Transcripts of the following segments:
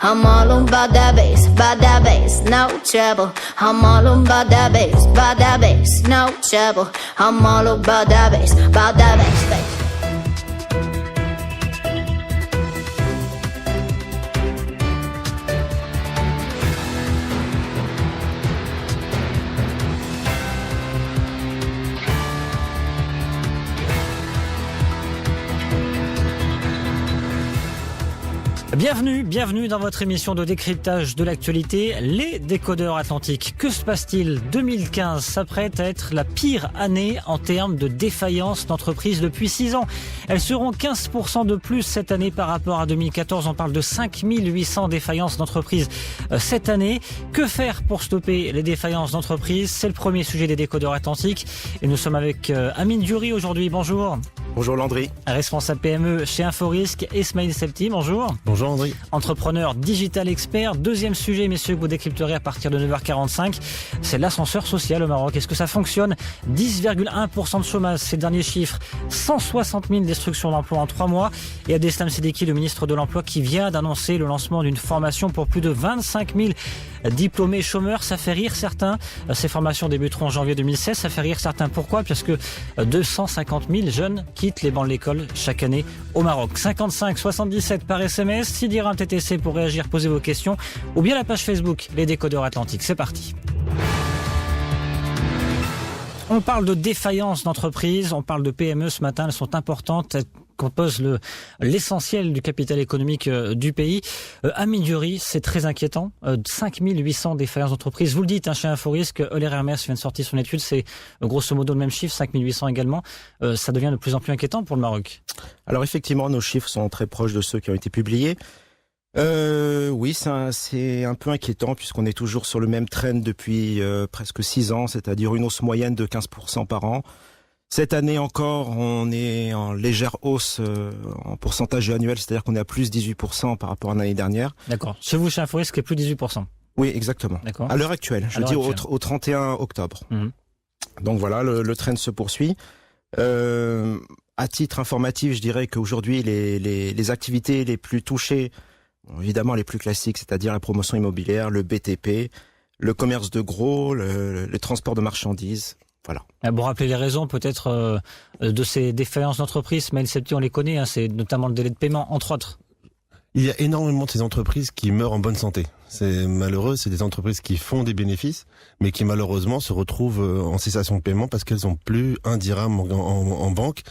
I'm all about that bass, no trouble. I'm all about that bass, no trouble. I'm all about that bass, bass. Bienvenue dans votre émission de décryptage de l'actualité, les décodeurs atlantiques. Que se passe-t-il ? 2015 s'apprête à être la pire année en termes de défaillance d'entreprises depuis 6 ans. Elles seront 15% de plus cette année par rapport à 2014. On parle de 5800 défaillances d'entreprises cette année. Que faire pour stopper les défaillances d'entreprises ? C'est le premier sujet des décodeurs atlantiques. Et nous sommes avec Amine Diouri aujourd'hui. Bonjour. Bonjour Landry. Responsable PME chez Inforisque. Ismail Septi, bonjour. Bonjour Landry. Entrepreneur digital expert. Deuxième sujet, messieurs, que vous décrypterez à partir de 9h45. C'est l'ascenseur social au Maroc. Est-ce que ça fonctionne ? 10,1% de chômage, ces derniers chiffres. 160 000 destructions d'emplois en 3 mois. Et Abdeslam Siddiqui, le ministre de l'Emploi, qui vient d'annoncer le lancement d'une formation pour plus de 25 000 diplômés chômeurs. Ça fait rire certains. Ces formations débuteront en janvier 2016. Ça fait rire certains. Pourquoi ? Parce que 250 000 jeunes quittent les bancs de l'école chaque année au Maroc. 55 77 par SMS. Sidira TTC pour réagir, poser vos questions. Ou bien la page Facebook, les décodeurs atlantiques. C'est parti. On parle de défaillance d'entreprise. On parle de PME ce matin. Elles sont importantes. Compose l'essentiel du capital économique du pays. Amine Diouri, c'est très inquiétant. 5800 défaillances d'entreprises. Vous le dites, chez Inforisque, Euler Hermès vient de sortir son étude. C'est grosso modo le même chiffre, 5800 également. Ça devient de plus en plus inquiétant pour le Maroc. Alors effectivement, nos chiffres sont très proches de ceux qui ont été publiés. Oui, c'est un peu inquiétant puisqu'on est toujours sur le même trend depuis presque 6 ans, c'est-à-dire une hausse moyenne de 15% par an. Cette année encore, on est en légère hausse en pourcentage annuel, c'est-à-dire qu'on est à plus 18% par rapport à l'année dernière. D'accord. Chez vous, chez Inforisque, c'est plus 18%. Oui, exactement. D'accord. À l'heure actuelle, au 31 octobre. Mmh. Donc voilà, le trend se poursuit. À titre informatif, je dirais qu'aujourd'hui, les activités les plus touchées, évidemment les plus classiques, c'est-à-dire la promotion immobilière, le BTP, le commerce de gros, le transport de marchandises. Voilà. Bon, rappelez les raisons peut-être de ces défaillances d'entreprise, mais on les connaît, c'est notamment le délai de paiement, entre autres. Il y a énormément de ces entreprises qui meurent en bonne santé. C'est malheureux, c'est des entreprises qui font des bénéfices, mais qui malheureusement se retrouvent en cessation de paiement parce qu'elles n'ont plus un dirham en banque,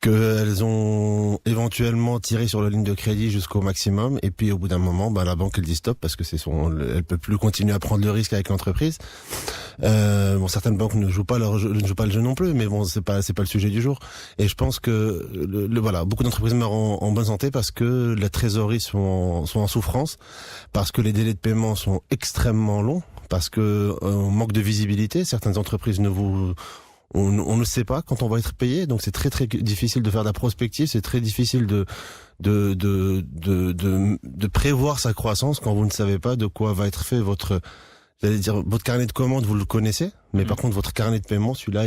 qu'elles ont éventuellement tiré sur la ligne de crédit jusqu'au maximum, et puis au bout d'un moment, la banque elle dit stop parce que elle peut plus continuer à prendre le risque avec l'entreprise. Certaines banques ne jouent pas le jeu non plus, mais bon, c'est pas le sujet du jour. Et je pense que beaucoup d'entreprises meurent en bonne santé parce que la trésorerie sont en souffrance, parce que les délais de paiement sont extrêmement longs, parce que on manque de visibilité. Certaines entreprises on ne sait pas quand on va être payé, donc c'est très très difficile de faire de la prospective, c'est très difficile de prévoir sa croissance quand vous ne savez pas de quoi va être fait votre carnet de commandes, vous le connaissez, mais par contre votre carnet de paiement, celui-là,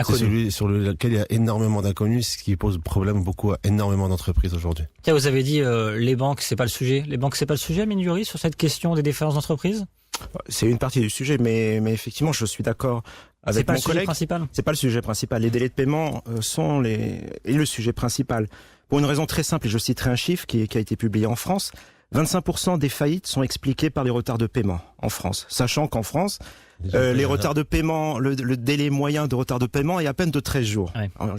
c'est celui sur lequel il y a énormément d'inconnus, ce qui pose problème beaucoup à énormément d'entreprises aujourd'hui. Tiens, vous avez dit les banques, c'est pas le sujet. Les banques, c'est pas le sujet, Amine Diouri, sur cette question des défaillances d'entreprise ? C'est une partie du sujet, mais effectivement, je suis d'accord avec mon collègue. C'est pas le sujet principal ? C'est pas le sujet principal. Les délais de paiement sont le sujet principal. Pour une raison très simple, et je citerai un chiffre qui a été publié en France, 25% des faillites sont expliquées par les retards de paiement en France. Sachant qu'en France, les retards de paiement, le délai moyen de retard de paiement est à peine de 13 jours. Ouais. Alors,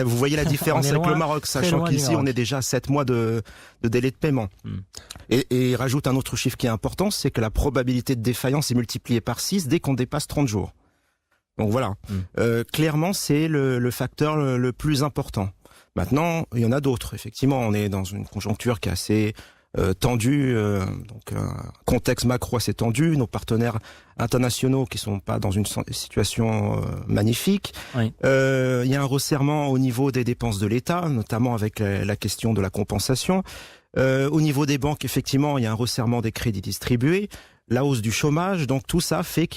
vous voyez la différence avec le Maroc, sachant qu'ici on est déjà à 7 mois de délai de paiement. Et rajoute un autre chiffre qui est important, c'est que la probabilité de défaillance est multipliée par 6 dès qu'on dépasse 30 jours. Donc voilà, clairement c'est le facteur le plus important. Maintenant, il y en a d'autres. Effectivement, on est dans une conjoncture qui est assez tendue, donc un contexte macro assez tendu. Nos partenaires internationaux qui sont pas dans une situation magnifique. Oui. Il y a un resserrement au niveau des dépenses de l'État, notamment avec la question de la compensation. Au niveau des banques, effectivement, il y a un resserrement des crédits distribués. la hausse du chômage. Donc tout ça fait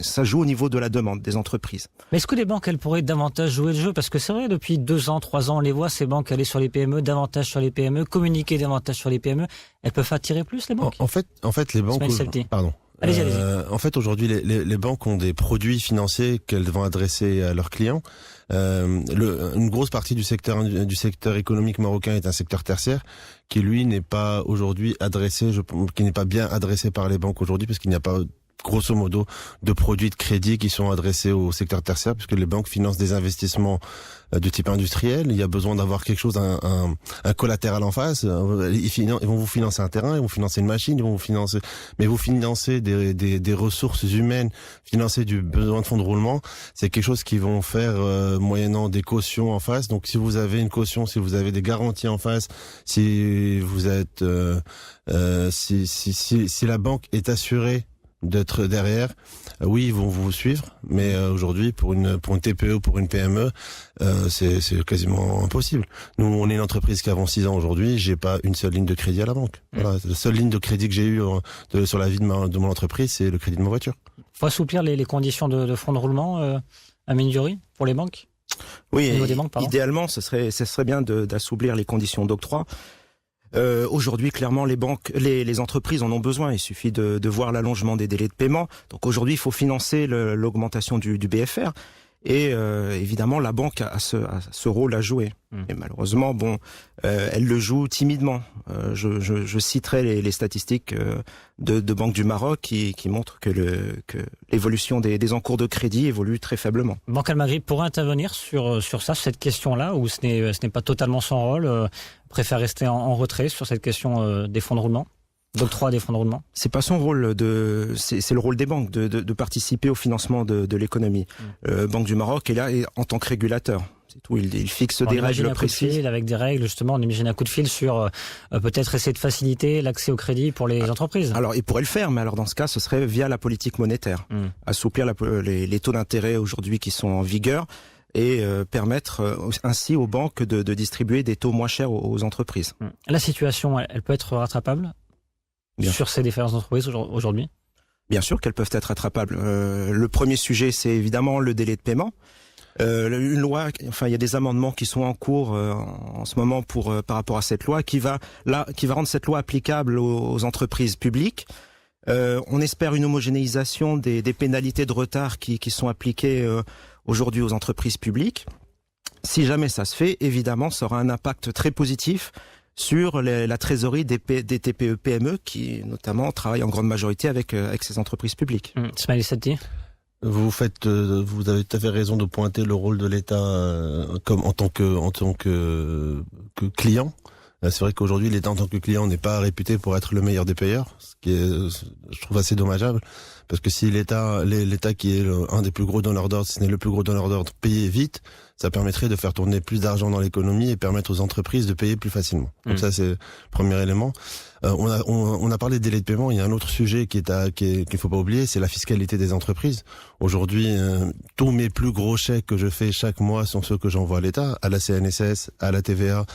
ça joue au niveau de la demande des entreprises. Mais est-ce que les banques, elles pourraient davantage jouer le jeu? Parce que c'est vrai, depuis 2 ans, 3 ans, on les voit, ces banques aller sur les PME, davantage sur les PME, communiquer davantage sur les PME. Elles peuvent attirer plus, les banques? En fait, les banques... Pardon. Allez-y. En fait, aujourd'hui, les banques ont des produits financiers qu'elles vont adresser à leurs clients. Une grosse partie du secteur économique marocain est un secteur tertiaire qui, lui, n'est pas aujourd'hui adressé, qui n'est pas bien adressé par les banques aujourd'hui, parce qu'il n'y a pas grosso modo de produits de crédit qui sont adressés au secteur tertiaire, puisque les banques financent des investissements de type industriel. Il y a besoin d'avoir quelque chose, un collatéral en face. Ils vont vous financer un terrain, ils vont financer une machine, mais vous financez des ressources humaines, financer du besoin de fonds de roulement. C'est quelque chose qu'ils vont faire moyennant des cautions en face. Donc si vous avez une caution, si vous avez des garanties en face, si vous êtes, si la banque est assurée d'être derrière, oui, ils vont vous suivre, mais aujourd'hui pour une TPE, pour une PME, c'est quasiment impossible. Nous, on est une entreprise qui avance 6 ans aujourd'hui, j'ai pas une seule ligne de crédit à la banque. Voilà, la seule ligne de crédit que j'ai eue sur la vie de mon entreprise, c'est le crédit de ma voiture. Faut assouplir les conditions de fonds de roulement à Minduri pour les banques. Oui, idéalement, ce serait bien d'assouplir les conditions d'octroi. Aujourd'hui, clairement, les entreprises en ont besoin. Il suffit de voir l'allongement des délais de paiement. Donc aujourd'hui, il faut financer l'augmentation du BFR. Et évidemment, la banque a ce rôle à jouer. Et malheureusement, elle le joue timidement. Je citerai les statistiques de Banque du Maroc qui montrent que l'évolution des encours de crédit évolue très faiblement. Banque Al-Maghrib pourrait intervenir sur cette question-là, ou ce n'est pas totalement son rôle, préfère rester en retrait sur cette question des fonds de roulement, d'octroi des fonds de roulement? C'est pas son rôle c'est le rôle des banques de participer au financement de l'économie. Banque du Maroc est là en tant que régulateur. C'est tout. Il fixe des règles précises. Avec des règles, justement, on imagine un coup de fil sur peut-être essayer de faciliter l'accès au crédit pour les entreprises. Alors, il pourrait le faire, mais alors dans ce cas, ce serait via la politique monétaire. Assouplir les taux d'intérêt aujourd'hui qui sont en vigueur et permettre ainsi aux banques de distribuer des taux moins chers aux entreprises. La situation, elle peut être rattrapable sur ces différentes entreprises aujourd'hui? Bien sûr qu'elles peuvent être rattrapables. Le premier sujet, c'est évidemment le délai de paiement. Une loi, il y a des amendements qui sont en cours en ce moment par rapport à cette loi qui va rendre cette loi applicable aux entreprises publiques. On espère une homogénéisation des pénalités de retard qui sont appliquées aujourd'hui aux entreprises publiques. Si jamais ça se fait, évidemment, ça aura un impact très positif sur la trésorerie des TPE-PME qui, notamment, travaillent en grande majorité avec ces entreprises publiques. Smaïl Sati. Vous avez tout à fait raison de pointer le rôle de l'État comme en tant que client. C'est vrai qu'aujourd'hui, l'État en tant que client n'est pas réputé pour être le meilleur des payeurs, ce qui est, je trouve, assez dommageable. Parce que si l'État qui est un des plus gros donneurs d'ordre, si ce n'est le plus gros donneur d'ordre, payait vite, ça permettrait de faire tourner plus d'argent dans l'économie et permettre aux entreprises de payer plus facilement. Donc ça, c'est le premier élément. On a parlé de délai de paiement. Il y a un autre sujet qu'il faut pas oublier, c'est la fiscalité des entreprises. Aujourd'hui, tous mes plus gros chèques que je fais chaque mois sont ceux que j'envoie à l'État, à la CNSS, à la TVA,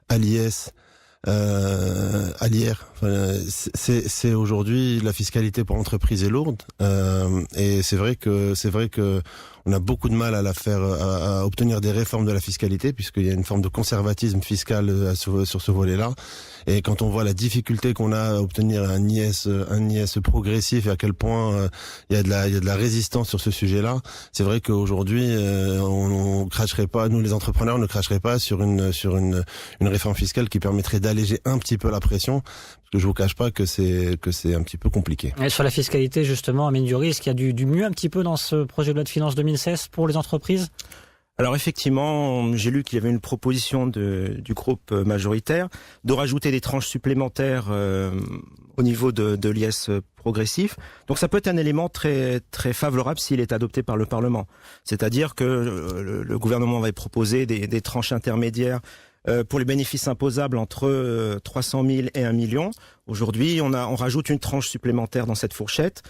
à l'IS, à l'IR. C'est aujourd'hui la fiscalité pour l'entreprise est lourde, et c'est vrai que on a beaucoup de mal à obtenir des réformes de la fiscalité, puisqu'il y a une forme de conservatisme fiscal sur ce volet-là. Et quand on voit la difficulté qu'on a à obtenir un IS progressif et à quel point il y a de la résistance sur ce sujet-là, c'est vrai qu'aujourd'hui on cracherait pas, nous les entrepreneurs ne cracheraient pas sur une réforme fiscale qui permettrait d'alléger un petit peu la pression. Parce que je vous cache pas que c'est un petit peu compliqué. Et sur la fiscalité, justement, Amine Diouri, est-ce qu'il y a du mieux un petit peu dans ce projet de loi de finances 2016 pour les entreprises? Alors effectivement, j'ai lu qu'il y avait une proposition du groupe majoritaire de rajouter des tranches supplémentaires au niveau de l'IS progressif. Donc ça peut être un élément très très favorable s'il est adopté par le Parlement. C'est-à-dire que le gouvernement va proposer des tranches intermédiaires pour les bénéfices imposables entre 300 000 et 1 million. Aujourd'hui, on rajoute une tranche supplémentaire dans cette fourchette.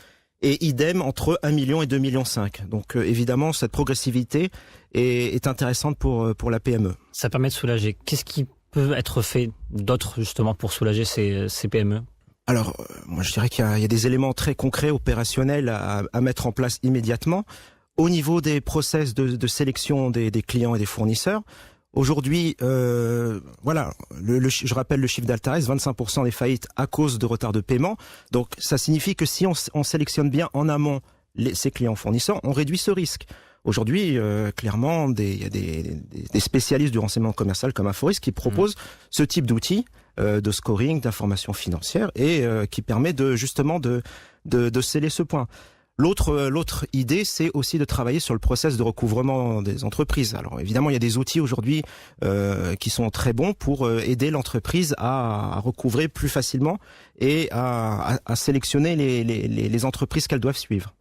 Et idem entre 1 million et 2,5 millions. Donc évidemment, cette progressivité est intéressante pour la PME. Ça permet de soulager. Qu'est-ce qui peut être fait d'autre justement pour soulager ces PME? Alors, moi je dirais qu'il y a des éléments très concrets, opérationnels à mettre en place immédiatement. Au niveau des process de sélection des clients et des fournisseurs, aujourd'hui, voilà, je rappelle le chiffre d'Altares, 25% des faillites à cause de retard de paiement. Donc ça signifie que si on sélectionne bien en amont ces clients fournisseurs, on réduit ce risque. Aujourd'hui, clairement, il y a des spécialistes du renseignement commercial comme Inforis qui proposent ce type d'outils de scoring, d'information financière et qui permet justement de sceller ce point. L'autre idée, c'est aussi de travailler sur le process de recouvrement des entreprises. Alors évidemment, il y a des outils aujourd'hui qui sont très bons pour aider l'entreprise à recouvrer plus facilement et à sélectionner les entreprises qu'elles doivent suivre.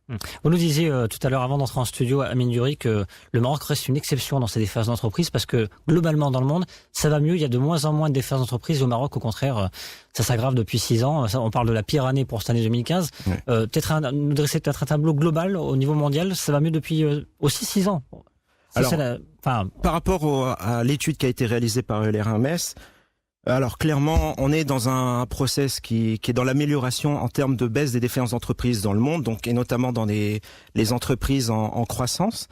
Vous nous disiez tout à l'heure, avant d'entrer en studio, Amine Duri, que le Maroc reste une exception dans ces défaillances d'entreprise parce que globalement dans le monde, ça va mieux. Il y a de moins en moins de défaillances d'entreprise. Au Maroc, au contraire, ça s'aggrave depuis 6 ans. On parle de la pire année pour cette année 2015. Ouais. Nous dresser peut-être un tableau global au niveau mondial. Ça va mieux depuis aussi 6 ans. Alors, par rapport à l'étude qui a été réalisée par l'RMS, alors clairement, on est dans un process qui est dans l'amélioration en termes de baisse des défaillances d'entreprises dans le monde, donc et notamment dans les entreprises en croissance.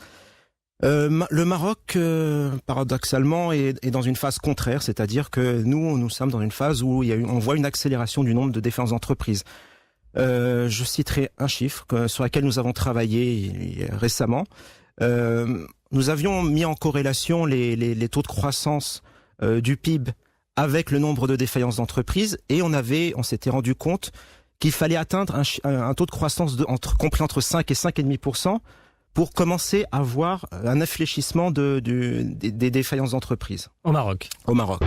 Le Maroc, paradoxalement, est dans une phase contraire, c'est-à-dire que nous sommes dans une phase où on voit une accélération du nombre de défaillances d'entreprises. Je citerai un chiffre sur lequel nous avons travaillé récemment. Nous avions mis en corrélation les taux de croissance du PIB avec le nombre de défaillances d'entreprises et on s'était rendu compte qu'il fallait atteindre un taux de croissance compris entre 5 et 5,5% pour commencer à voir un infléchissement des défaillances d'entreprises. Au Maroc. Au Maroc.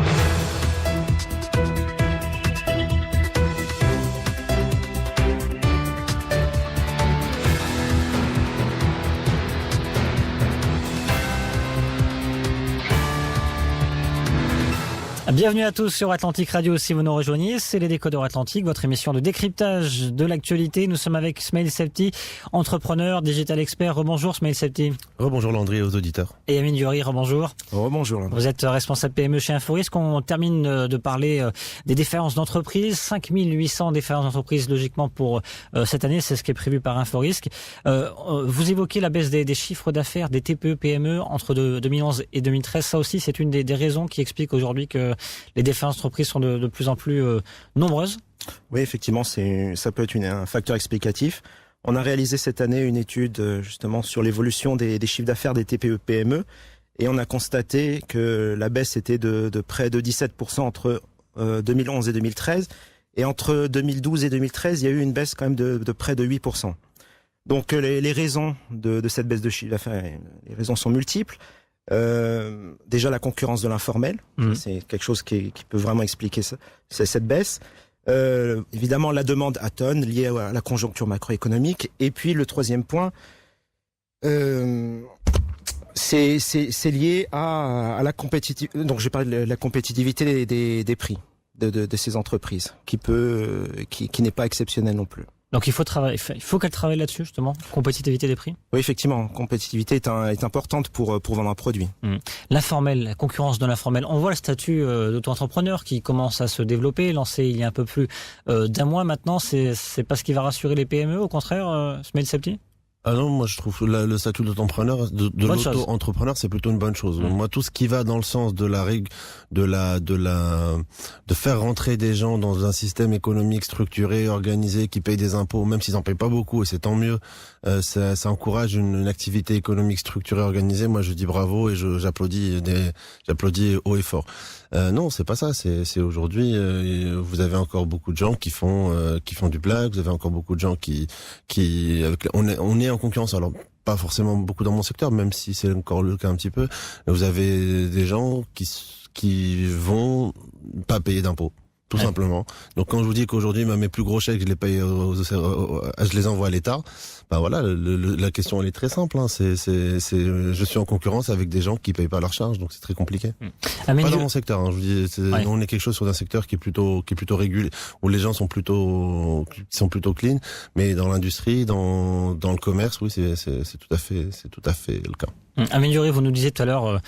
Bienvenue à tous sur Atlantique Radio, si vous nous rejoignez, c'est les Décodeurs Atlantiques, votre émission de décryptage de l'actualité. Nous sommes avec Smaïl Septi, entrepreneur, digital expert. Rebonjour Smaïl Septi. Rebonjour Landry et aux auditeurs. Et Amine Duri, rebonjour. Rebonjour Landry. Vous êtes responsable PME chez Inforis. On termine de parler des défaillances d'entreprises. 5800 défaillances d'entreprises logiquement pour cette année, c'est ce qui est prévu par Inforis. Vous évoquez la baisse des chiffres d'affaires des TPE, PME entre 2011 et 2013. Ça aussi, c'est une des raisons qui explique aujourd'hui que les défaillances d'entreprises sont de plus en plus nombreuses. Oui, effectivement, ça peut être un facteur explicatif. On a réalisé cette année une étude justement sur l'évolution des chiffres d'affaires des TPE-PME et on a constaté que la baisse était de près de 17% entre 2011 et 2013 et entre 2012 et 2013, il y a eu une baisse quand même de près de 8%. Donc les raisons de cette baisse de chiffre d'affaires, les raisons sont multiples. Déjà la concurrence de l'informel, c'est quelque chose qui peut vraiment expliquer cette baisse. Évidemment la demande à tonnes liée à la conjoncture macroéconomique. Et puis le troisième point, c'est lié à la compétitivité. Donc j'ai parlé de la compétitivité des prix de ces entreprises, qui n'est pas exceptionnelle non plus. Donc il faut qu'elle travaille là-dessus justement, compétitivité des prix. Oui, effectivement, compétitivité est importante pour vendre un produit. L'informel, la concurrence de l'informel. On voit le statut d'auto-entrepreneur qui commence à se développer, lancé il y a un peu plus d'un mois maintenant. C'est pas ce qui va rassurer les PME, au contraire, Smaïl Septi? Ah non, moi je trouve le statut d'auto-entrepreneur, de l'auto-entrepreneur, c'est plutôt une bonne chose. Moi, tout ce qui va dans le sens de faire rentrer des gens dans un système économique structuré, organisé, qui paye des impôts, même s'ils en payent pas beaucoup, et c'est tant mieux. Ça encourage une activité économique structurée, organisée. Moi, je dis bravo et j'applaudis haut et fort. Non, c'est pas ça. C'est aujourd'hui, vous avez encore beaucoup de gens qui font du blague. Vous avez encore beaucoup de gens on est en concurrence. Alors pas forcément beaucoup dans mon secteur, même si c'est encore le cas un petit peu. Vous avez des gens qui vont pas payer d'impôts. Tout simplement. Donc quand je vous dis qu'aujourd'hui mes plus gros chèques je les paye, je les envoie à l'État, bah voilà, la question elle est très simple. Je suis en concurrence avec des gens qui payent pas leurs charges, donc c'est très compliqué. Pas dans mon secteur. Je vous dis, on est quelque chose sur un secteur qui est plutôt régulé, où les gens sont plutôt clean, mais dans l'industrie, dans le commerce, oui, c'est tout à fait le cas. Amélioré, vous nous disiez tout à l'heure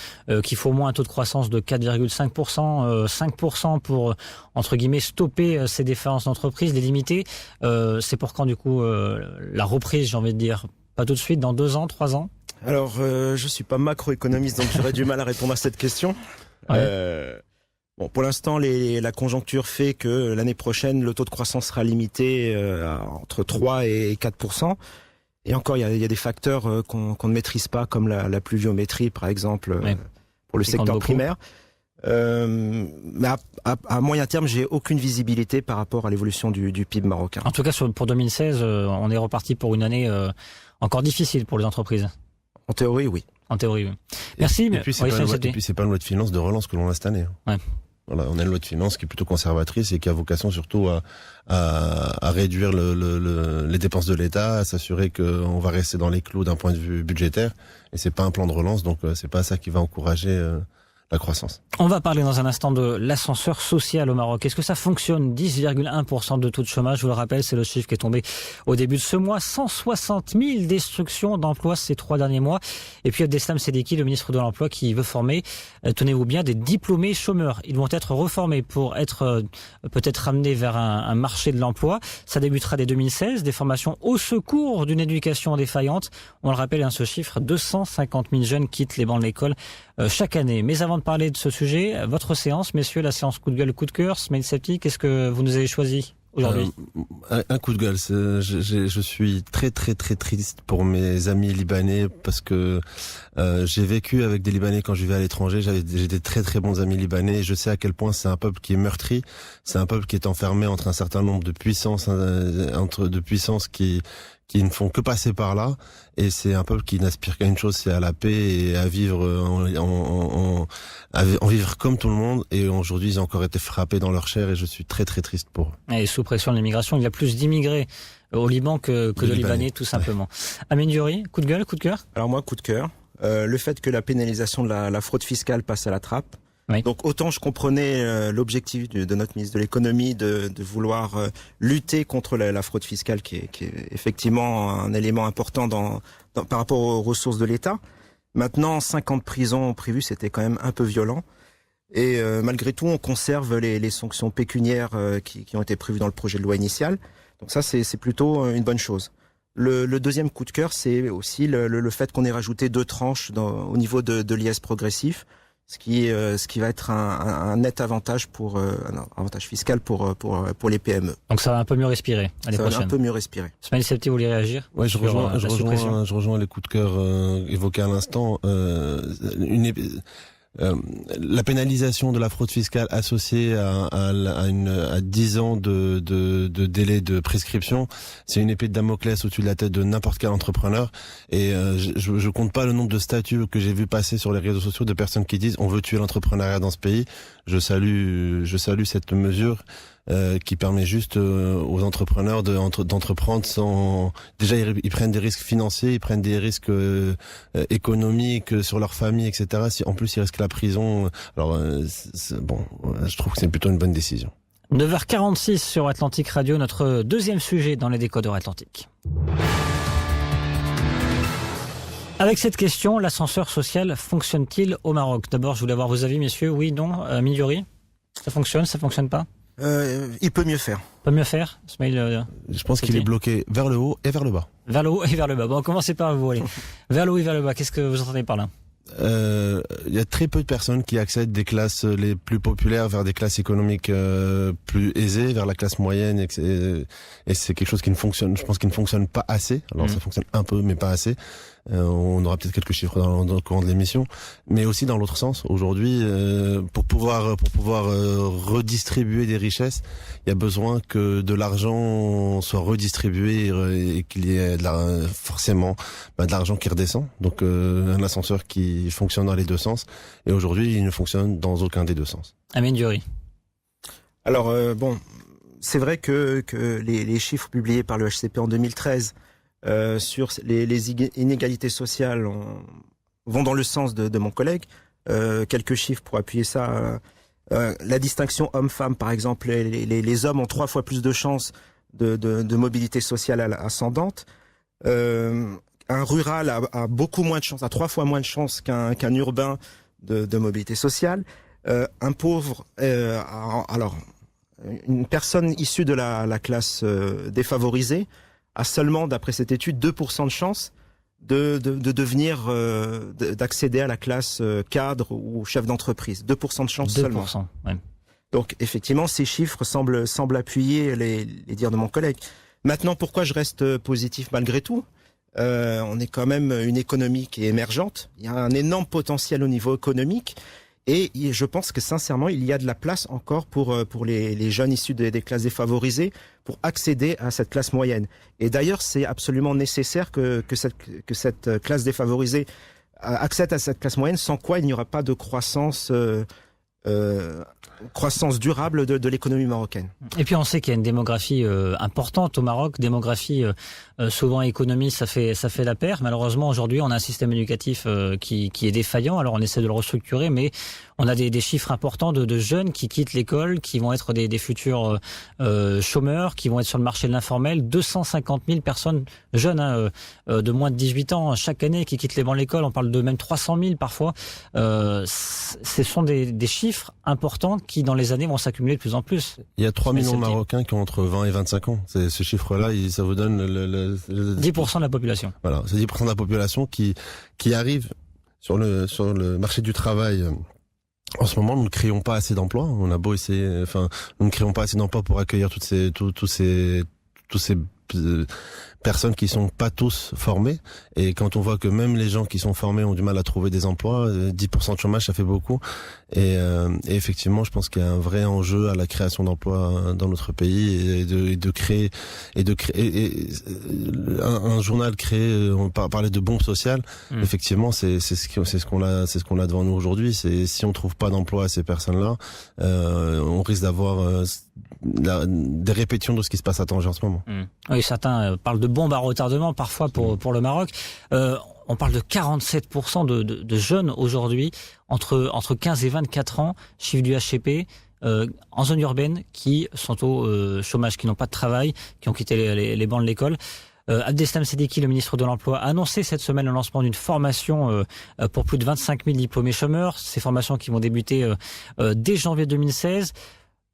qu'il faut au moins un taux de croissance de 4,5%, 5% pour, entre guillemets, stopper ces défaillances d'entreprise, les limiter. C'est pour quand, du coup, la reprise, j'ai envie de dire? Pas tout de suite, dans 2 ans, 3 ans? Alors, je suis pas macroéconomiste, donc j'aurais du mal à répondre à cette question. Ouais. Bon, pour l'instant, la conjoncture fait que l'année prochaine, le taux de croissance sera limité entre 3 et 4%. Et encore, il y a des facteurs qu'on ne maîtrise pas, comme la pluviométrie, par exemple, pour le secteur primaire. Mais à moyen terme, j'ai aucune visibilité par rapport à l'évolution du PIB marocain. En tout cas, pour 2016, on est reparti pour une année encore difficile pour les entreprises. En théorie, oui. En théorie, oui. Merci. Et puis, c'est pas une loi de finances de relance que l'on a cette année. Ouais. Voilà, on a une loi de finances qui est plutôt conservatrice et qui a vocation surtout à réduire les dépenses de l'État, à s'assurer qu'on va rester dans les clous d'un point de vue budgétaire. Et c'est pas un plan de relance, donc c'est pas ça qui va encourager la croissance. On va parler dans un instant de l'ascenseur social au Maroc. Est-ce que ça fonctionne? 10,1% de taux de chômage, je vous le rappelle, c'est le chiffre qui est tombé au début de ce mois. 160 000 destructions d'emplois ces 3 derniers mois. Et puis Abdeslam Sedeki, le ministre de l'Emploi, qui veut former, tenez-vous bien, des diplômés chômeurs. Ils vont être reformés pour être peut-être ramenés vers un marché de l'emploi. Ça débutera dès 2016, des formations au secours d'une éducation défaillante. On le rappelle, ce chiffre, 250 000 jeunes quittent les bancs de l'école chaque année. Mais avant de parler de ce sujet, votre séance, messieurs, la séance coup de gueule, coup de cœur, Smaïl Septi, qu'est-ce que vous nous avez choisi aujourd'hui? Un coup de gueule. Je suis très très très triste pour mes amis libanais parce que j'ai vécu avec des Libanais quand je vivais à l'étranger. J'ai des très très bons amis libanais et je sais à quel point c'est un peuple qui est meurtri. C'est un peuple qui est enfermé entre un certain nombre de puissances, qui ne font que passer par là, et c'est un peuple qui n'aspire qu'à une chose, c'est à la paix et à vivre en vivre comme tout le monde. Et aujourd'hui, ils ont encore été frappés dans leur chair, et je suis très très triste pour eux. Et sous pression de l'immigration, il y a plus d'immigrés au Liban que de Libanais, tout simplement. Amin Diori, coup de gueule, coup de cœur? Alors moi, coup de cœur. Le fait que la pénalisation de la fraude fiscale passe à la trappe. Oui. Donc autant je comprenais l'objectif de notre ministre de l'économie de vouloir lutter contre la fraude fiscale qui est effectivement un élément important par rapport aux ressources de l'État. Maintenant, 5 ans de prison prévus, c'était quand même un peu violent. Et malgré tout, on conserve les sanctions pécuniaires qui ont été prévues dans le projet de loi initial. Donc ça, c'est plutôt une bonne chose. Le deuxième coup de cœur, c'est aussi le fait qu'on ait rajouté 2 tranches au niveau de l'IS progressif. Ce qui va être un net avantage un avantage fiscal pour les PME. Donc ça va un peu mieux respirer l'année prochaine. Ça va un peu mieux respirer. Smaïl Septi, vous voulez réagir? Ouais, je rejoins les coups de cœur évoqués à l'instant. La pénalisation de la fraude fiscale associée à 10 ans de délai de prescription, c'est une épée de Damoclès au-dessus de la tête de n'importe quel entrepreneur. Et je compte pas le nombre de statuts que j'ai vu passer sur les réseaux sociaux de personnes qui disent on veut tuer l'entrepreneuriat dans ce pays. Je salue cette mesure qui permet juste aux entrepreneurs d'entreprendre sans... Déjà, ils prennent des risques financiers, ils prennent des risques économiques sur leur famille, etc. Si en plus ils risquent la prison, alors je trouve que c'est plutôt une bonne décision. 9h46 sur Atlantique Radio, notre deuxième sujet dans les décodeurs Atlantique. Avec cette question, l'ascenseur social fonctionne-t-il au Maroc? D'abord, je voulais avoir vos avis, messieurs. Oui, non, Miliori? Ça fonctionne pas? Il peut mieux faire. Peut mieux faire, Smaïl? Je pense qu'il est bloqué vers le haut et vers le bas. Vers le haut et vers le bas. Bon, commencez par vous, allez. Vers le haut et vers le bas, qu'est-ce que vous entendez par là? Il y a très peu de personnes qui accèdent des classes les plus populaires vers des classes économiques plus aisées, vers la classe moyenne, et c'est quelque chose qui ne fonctionne, je pense, qui ne fonctionne pas assez. Alors ça fonctionne un peu, mais pas assez. On aura peut-être quelques chiffres dans le courant de l'émission, mais aussi dans l'autre sens. Aujourd'hui, pour pouvoir redistribuer des richesses, il y a besoin que de l'argent soit redistribué et qu'il y ait forcément de l'argent qui redescend. Donc un ascenseur qui fonctionne dans les deux sens. Et aujourd'hui, il ne fonctionne dans aucun des deux sens. Amin Diori. Alors c'est vrai que les chiffres publiés par le HCP en 2013 sur les inégalités sociales vont dans le sens de mon collègue. Quelques chiffres pour appuyer ça. La distinction homme-femme, par exemple, les hommes ont 3 fois plus de chances de mobilité sociale ascendante. un rural a beaucoup moins de chances, a 3 fois moins de chances qu'un urbain de mobilité sociale. Un pauvre, alors une personne issue de la classe défavorisée a seulement, d'après cette étude, 2% de chances de devenir, d'accéder à la classe cadre ou chef d'entreprise. 2% de chance 2%, seulement. Ouais. Donc effectivement, ces chiffres semblent appuyer les dires de mon collègue. Maintenant, pourquoi je reste positif malgré tout ? On est quand même une économie qui est émergente. Il y a un énorme potentiel au niveau économique. Et je pense que sincèrement, il y a de la place encore pour les jeunes issus des classes défavorisées pour accéder à cette classe moyenne. Et d'ailleurs, c'est absolument nécessaire que cette classe défavorisée accède à cette classe moyenne, sans quoi il n'y aura pas de croissance durable de l'économie marocaine. Et puis on sait qu'il y a une démographie importante au Maroc, démographie souvent économie, ça fait la paire. Malheureusement aujourd'hui on a un système éducatif qui est défaillant, alors on essaie de le restructurer, mais on a des chiffres importants de jeunes qui quittent l'école, qui vont être des futurs chômeurs, qui vont être sur le marché de l'informel. 250 000 personnes jeunes de moins de 18 ans chaque année qui quittent les bancs de l'école, on parle de même 300 000 parfois. Ce sont des chiffres importants qui dans les années vont s'accumuler de plus en plus. Il y a 3 millions de Marocains qui ont entre 20 et 25 ans. Ce chiffre-là, ça vous donne 10% de la population. Voilà, c'est 10% de la population qui arrive sur le marché du travail. En ce moment, nous ne créons pas assez d'emplois. On a beau essayer, nous ne créons pas assez d'emplois pour accueillir tous ces personnes qui sont pas tous formées. Et quand on voit que même les gens qui sont formés ont du mal à trouver des emplois, 10% de chômage, ça fait beaucoup. Et effectivement, je pense qu'il y a un vrai enjeu à la création d'emplois dans notre pays et de créer un journal créé. On parlait de bombe sociale. Effectivement, c'est ce qu'on a devant nous aujourd'hui. C'est si on trouve pas d'emploi à ces personnes-là, on risque d'avoir des répétitions de ce qui se passe à Tanger en ce moment. Oui, certains parlent de bombes à retardement parfois pour le Maroc. On parle de 47% de jeunes aujourd'hui entre 15 et 24 ans, chiffre du HCP, en zone urbaine, qui sont au chômage, qui n'ont pas de travail, qui ont quitté les bancs de l'école. Abdeslam Siddiqui, le ministre de l'Emploi, a annoncé cette semaine le lancement d'une formation pour plus de 25 000 diplômés chômeurs. Ces formations qui vont débuter dès janvier 2016.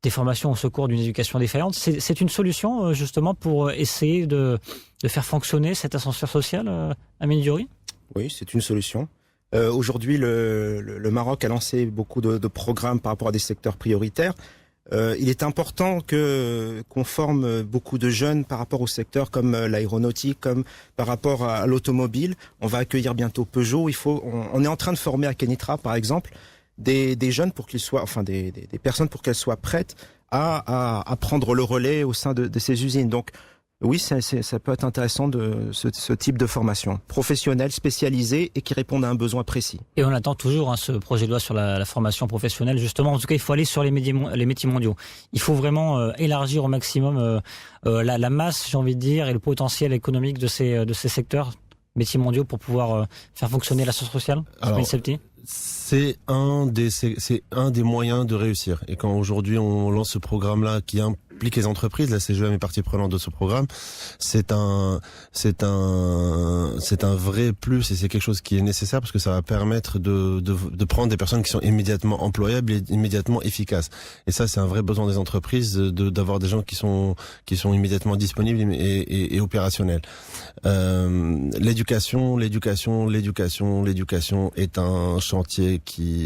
Des formations au secours d'une éducation défaillante. C'est une solution justement pour essayer de faire fonctionner cet ascenseur social, Amine Diouri ? Oui, c'est une solution. Aujourd'hui, le Maroc a lancé beaucoup de programmes par rapport à des secteurs prioritaires. Il est important qu'on forme beaucoup de jeunes par rapport aux secteurs comme l'aéronautique, comme par rapport à l'automobile. On va accueillir bientôt Peugeot. On est en train de former à Kenitra, par exemple, des jeunes pour qu'ils soient, des personnes pour qu'elles soient prêtes à prendre le relais au sein de ces usines. Donc oui, ça peut être intéressant ce type de formation professionnelle, spécialisée et qui répondent à un besoin précis. Et on attend toujours ce projet de loi sur la formation professionnelle. Justement, en tout cas, il faut aller sur les métiers mondiaux. Il faut vraiment élargir au maximum la masse, j'ai envie de dire, et le potentiel économique de ces secteurs métiers mondiaux pour pouvoir faire fonctionner l'ascenseur social. C'est un des moyens de réussir. Et quand aujourd'hui on lance ce programme-là qui implique les entreprises, la CGM est partie prenante de ce programme, c'est un vrai plus et c'est quelque chose qui est nécessaire parce que ça va permettre de prendre des personnes qui sont immédiatement employables et immédiatement efficaces. Et ça, c'est un vrai besoin des entreprises d'avoir des gens qui sont immédiatement disponibles et opérationnels. L'éducation est un chantier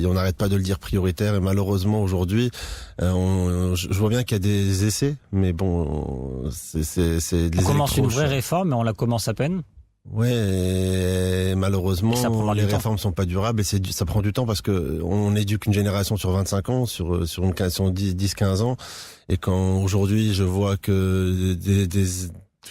on n'arrête pas de le dire prioritaire et malheureusement aujourd'hui, je vois bien qu'il y a des essais, mais bon, on commence une vraie réforme, mais on la commence à peine. Ouais, malheureusement, les réformes sont pas durables et ça prend du temps parce que on éduque une génération sur 25 ans, sur 10-15 ans, et quand aujourd'hui je vois que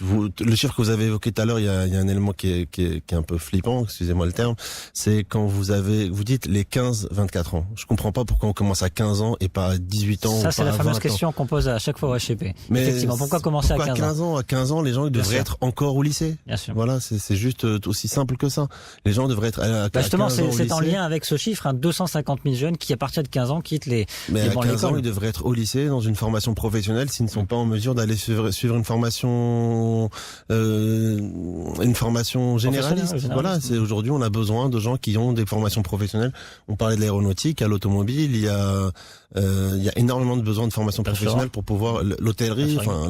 le chiffre que vous avez évoqué tout à l'heure, il y a un élément qui est un peu flippant, excusez-moi le terme, c'est quand vous dites les 15-24 ans. Je comprends pas pourquoi on commence à 15 ans et pas à 18 ans. Ça, c'est la fameuse question qu'on pose à chaque fois au HCP. Mais effectivement, pourquoi commencer à 15 ans? À 15 ans, les gens devraient être encore au lycée. Bien sûr. Voilà, c'est juste aussi simple que ça. Les gens devraient être à 15 justement, ans au lycée. C'est en lien avec ce chiffre, 250 000 jeunes qui, à partir de 15 ans, quittent les bancs de l'école. À 15 ans, ils devraient être au lycée, dans une formation professionnelle, s'ils ne sont pas en mesure d'aller suivre une formation une formation généraliste. Voilà, c'est aujourd'hui on a besoin de gens qui ont des formations professionnelles. On parlait de l'aéronautique, à l'automobile, il y a énormément de besoins de formation professionnelle pour pouvoir l'hôtellerie. Enfin,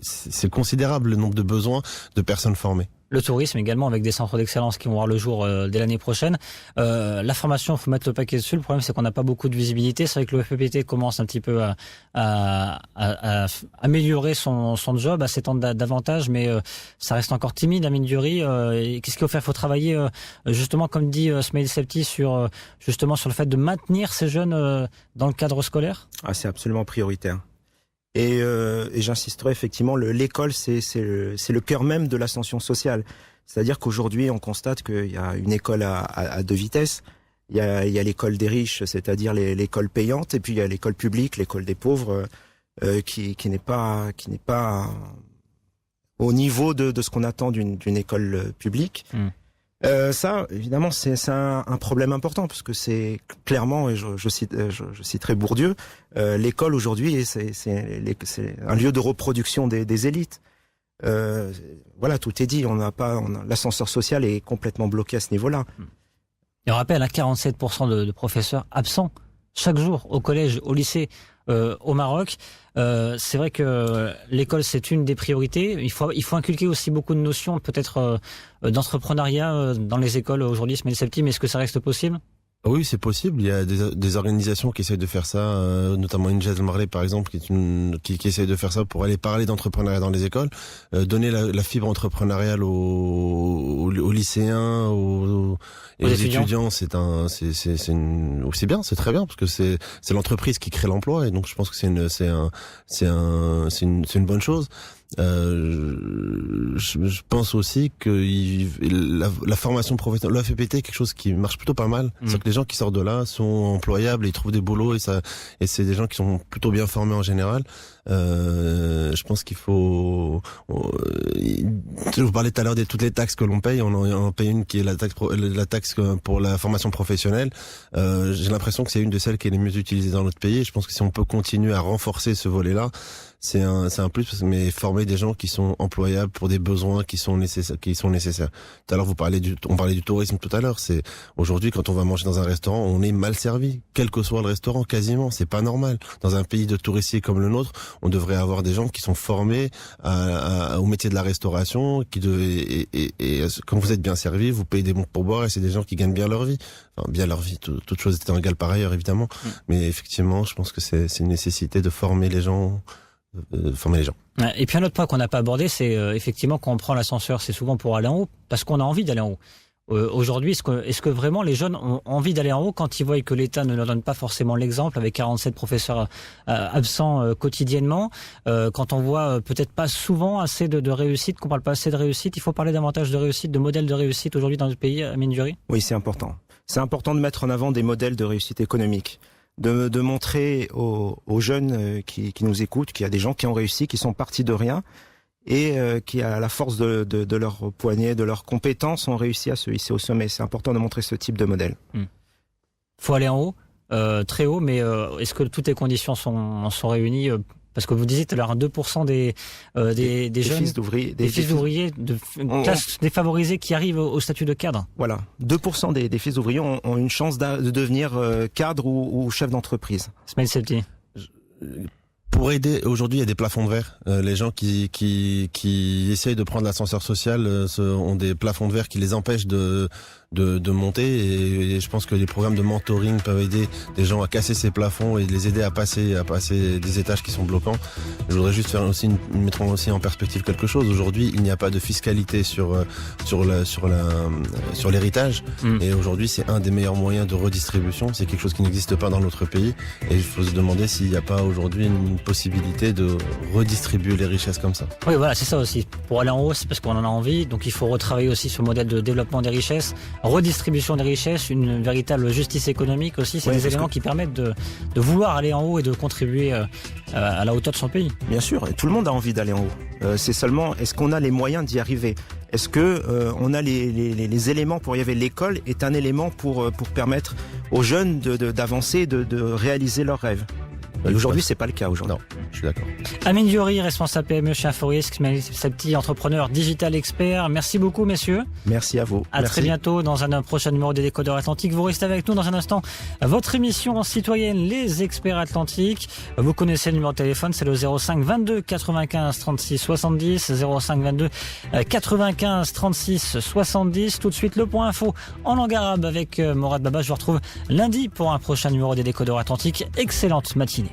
c'est considérable le nombre de besoins de personnes formées. Le tourisme également, avec des centres d'excellence qui vont voir le jour dès l'année prochaine. La formation, il faut mettre le paquet dessus. Le problème, c'est qu'on n'a pas beaucoup de visibilité. C'est vrai que le FPPT commence un petit peu à améliorer son job, à s'étendre davantage, mais ça reste encore timide à Mindiouri. Qu'est-ce qu'il faut faire? Il faut travailler justement, comme dit Smaïl Septi, sur le fait de maintenir ces jeunes dans le cadre scolaire. C'est absolument prioritaire. Et j'insisterai effectivement, l'école, c'est le cœur même de l'ascension sociale. C'est-à-dire qu'aujourd'hui, on constate qu'il y a une école à deux vitesses. Il y a l'école des riches, c'est-à-dire l'école payante, et puis il y a l'école publique, l'école des pauvres, qui n'est pas au niveau de ce qu'on attend d'une école publique. Ça, évidemment, c'est un problème important, parce que c'est clairement, et je citerai Bourdieu, l'école aujourd'hui, c'est un lieu de reproduction des élites. Voilà, tout est dit. L'ascenseur social est complètement bloqué à ce niveau-là. Et on rappelle, 47% de professeurs absents chaque jour au collège, au lycée, au Maroc. C'est vrai que l'école, c'est une des priorités. Il faut inculquer aussi beaucoup de notions, peut-être d'entrepreneuriat dans les écoles aujourd'hui, Smaïl Septi, mais est-ce que ça reste possible? Oui, c'est possible. Il y a des organisations qui essayent de faire ça, notamment Injaz Marley par exemple, qui essaye de faire ça pour aller parler d'entrepreneuriat dans les écoles, donner la fibre entrepreneuriale aux lycéens, aux étudiants. C'est bien, c'est très bien, parce que c'est l'entreprise qui crée l'emploi, et donc je pense que c'est une bonne chose. Je pense aussi que la formation professionnelle, l'AFPT, est quelque chose qui marche plutôt pas mal. C'est que les gens qui sortent de là sont employables, ils trouvent des boulots, et c'est des gens qui sont plutôt bien formés en général. Je pense qu'il faut. Je vous parlais tout à l'heure de toutes les taxes que l'on paye. On en paye une qui est la taxe pour la formation professionnelle. J'ai l'impression que c'est une de celles qui est les mieux utilisées dans notre pays. Et je pense que si on peut continuer à renforcer ce volet-là, c'est un plus, mais former des gens qui sont employables pour des besoins qui sont nécessaires. Tout à l'heure, on parlait du tourisme tout à l'heure. C'est aujourd'hui, quand on va manger dans un restaurant, on est mal servi, quel que soit le restaurant, quasiment. C'est pas normal. Dans un pays de touristiers comme le nôtre, on devrait avoir des gens qui sont formés au métier de la restauration, et quand vous êtes bien servi, vous payez des bons pourboires, et c'est des gens qui gagnent bien leur vie. Enfin, bien leur vie, toute chose étant égale par ailleurs, évidemment. Mais effectivement, je pense que c'est une nécessité de former les gens. Et puis un autre point qu'on n'a pas abordé, c'est effectivement quand on prend l'ascenseur, c'est souvent pour aller en haut, parce qu'on a envie d'aller en haut. Aujourd'hui, est-ce que vraiment les jeunes ont envie d'aller en haut quand ils voient que l'État ne leur donne pas forcément l'exemple, avec 47 professeurs absents quotidiennement, quand on voit peut-être pas souvent assez de réussite, qu'on parle pas assez de réussite? Il faut parler davantage de réussite, de modèles de réussite aujourd'hui dans notre pays, à Mindiouri? Oui, c'est important. C'est important de mettre en avant des modèles de réussite économique. De montrer aux jeunes qui nous écoutent qu'il y a des gens qui ont réussi, qui sont partis de rien, et qui, à la force de leur poignet, de leurs compétences, ont réussi à se hisser au sommet. C'est important de montrer ce type de modèle. Faut aller en haut, très haut, mais est-ce que toutes les conditions sont réunies? Parce que vous disiez tout à l'heure, 2% des jeunes, fils d'ouvriers, des fils d'ouvriers de classes défavorisées qui arrivent au statut de cadre. Voilà, 2% des fils d'ouvriers ont une chance de devenir cadre ou chef d'entreprise. Smaïl Septi. Pour aider, aujourd'hui, il y a des plafonds de verre. Les gens qui essayent de prendre l'ascenseur social ont des plafonds de verre qui les empêchent de monter, et je pense que les programmes de mentoring peuvent aider des gens à casser ces plafonds et les aider à passer des étages qui sont bloquants. Je voudrais juste mettre aussi en perspective quelque chose. Aujourd'hui, il n'y a pas de fiscalité sur l'héritage, et aujourd'hui, c'est un des meilleurs moyens de redistribution. C'est quelque chose qui n'existe pas dans notre pays, et il faut se demander s'il n'y a pas aujourd'hui une possibilité de redistribuer les richesses comme ça. Oui, voilà, c'est ça aussi. Pour aller en haut, c'est parce qu'on en a envie, donc il faut retravailler aussi sur le modèle de développement des richesses, redistribution des richesses, une véritable justice économique aussi. C'est des éléments qui permettent de vouloir aller en haut et de contribuer à la hauteur de son pays. Bien sûr, et tout le monde a envie d'aller en haut. C'est seulement, est-ce qu'on a les moyens d'y arriver? Est-ce que on a les éléments pour y arriver? L'école est un élément pour permettre aux jeunes d'avancer, de réaliser leurs rêves. Aujourd'hui, c'est pas le cas aujourd'hui. Non. Je suis d'accord. Amine Diori, responsable PME chez Inforisk, mais ce petit entrepreneur digital expert. Merci beaucoup, messieurs. Merci à vous. À très bientôt dans un prochain numéro des Décodeurs Atlantiques. Vous restez avec nous dans un instant. Votre émission citoyenne, les experts atlantiques. Vous connaissez le numéro de téléphone, c'est le 05 22 95 36 70, 05 22 95 36 70. Tout de suite, le point info en langue arabe avec Morad Baba. Je vous retrouve lundi pour un prochain numéro des Décodeurs Atlantiques. Excellente matinée.